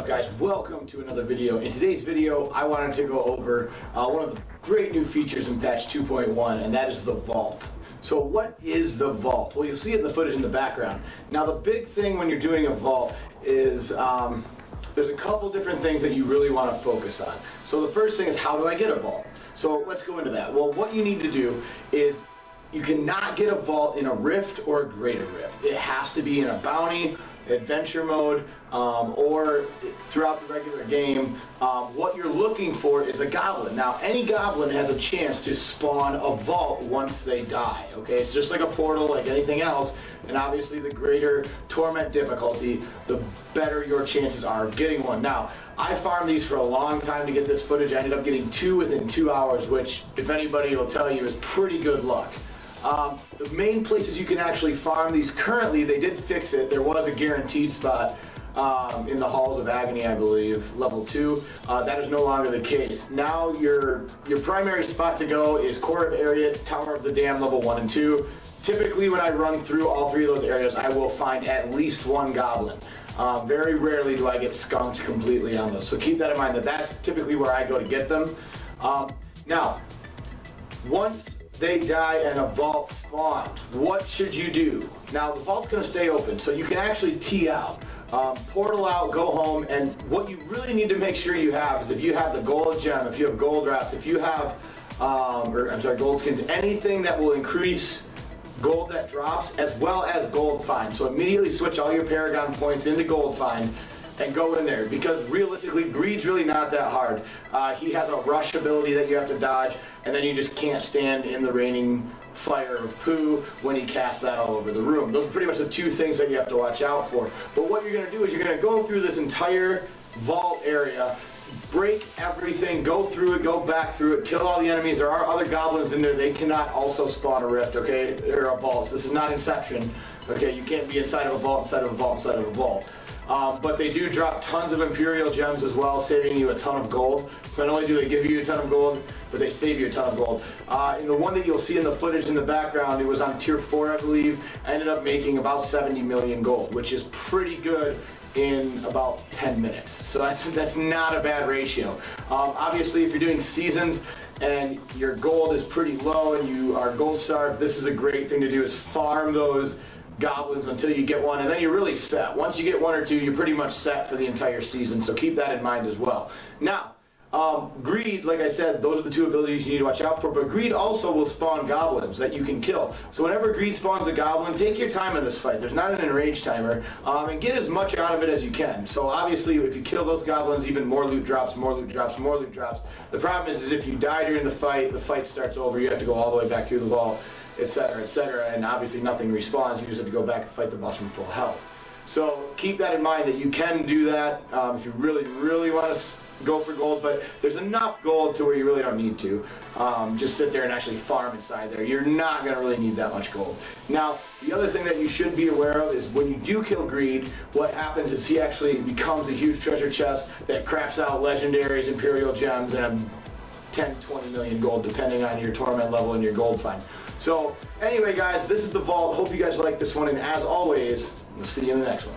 up, guys? Welcome to another video. In today's video, I wanted to go over one of the great new features in patch 2.1, and that is the vault. So what is the vault? Well, you'll see it in the footage in the background. Now, the big thing when you're doing a vault is there's a couple different things that you really want to focus on. So the first thing is, how do I get a vault? So let's go into that. Well, what you need to do is you cannot get a vault in a rift or a greater rift. It has to be in a bounty, adventure mode, or throughout the regular game. What you're looking for is a goblin. Now, any goblin has a chance to spawn a vault once they die. Okay, it's just like a portal, like anything else. And obviously, the greater torment difficulty, the better your chances are of getting one. Now, I farmed these for a long time to get this footage. I ended up getting 2 within 2 hours, which, if anybody will tell you, is pretty good luck. The main places you can actually farm these currently, they did fix it. There was a guaranteed spot in the Halls of Agony, I believe, level 2. That is no longer the case. Now your primary spot to go is Core of Area, Tower of the Dam, level 1 and 2. Typically, when I run through all 3 of those areas, I will find at least 1 goblin. Very rarely do I get skunked completely on those. So keep that in mind, that that's typically where I go to get them. Now, once they die and a vault spawns, what should you do? Now, the vault's going to stay open, so you can actually tee out, portal out, go home, and what you really need to make sure you have is if you have the gold gem, if you have gold wraps, if you have, gold skins, anything that will increase gold that drops as well as gold find. So immediately switch all your Paragon points into gold find and go in there, because realistically, Greed's really not that hard. He has a rush ability that you have to dodge, and then you just can't stand in the raining fire of poo when he casts that all over the room. Those are pretty much the 2 things that you have to watch out for. But what you're going to do is you're going to go through this entire vault area, break everything, go through it, go back through it, kill all the enemies. There are other goblins in there. They cannot also spawn a rift, okay, or a vault. This is not Inception, okay? You can't be inside of a vault, inside of a vault, inside of a vault. But they do drop tons of Imperial gems as well, saving you a ton of gold. So not only do they give you a ton of gold, but they save you a ton of gold. And the one that you'll see in the footage in the background, it was on tier 4, I believe. I ended up making about 70 million gold, which is pretty good in about 10 minutes. So that's not a bad ratio. Obviously, if you're doing seasons and your gold is pretty low and you are gold starved, this is a great thing to do, is farm those goblins until you get one, and then you're really set. Once you get 1 or 2, you're pretty much set for the entire season, so keep that in mind as well. Now, Greed, like I said, those are the 2 abilities you need to watch out for, but Greed also will spawn goblins that you can kill. So whenever Greed spawns a goblin, take your time in this fight. There's not an enrage timer, and get as much out of it as you can. So obviously, if you kill those goblins, even more loot drops, more loot drops, more loot drops. The problem is if you die during the fight starts over, you have to go all the way back through the vault, etc., and obviously nothing respawns. You just have to go back and fight the boss from full health. So keep that in mind, that you can do that if you really want to go for gold, but there's enough gold to where you really don't need to. Just sit there and actually farm inside there. You're not going to really need that much gold. Now, the other thing that you should be aware of is when you do kill Greed, what happens is he actually becomes a huge treasure chest that craps out legendaries, Imperial gems, and 10, 20 million gold, depending on your torment level and your gold find. So anyway, guys, this is the vault. Hope you guys like this one, and as always, we'll see you in the next one.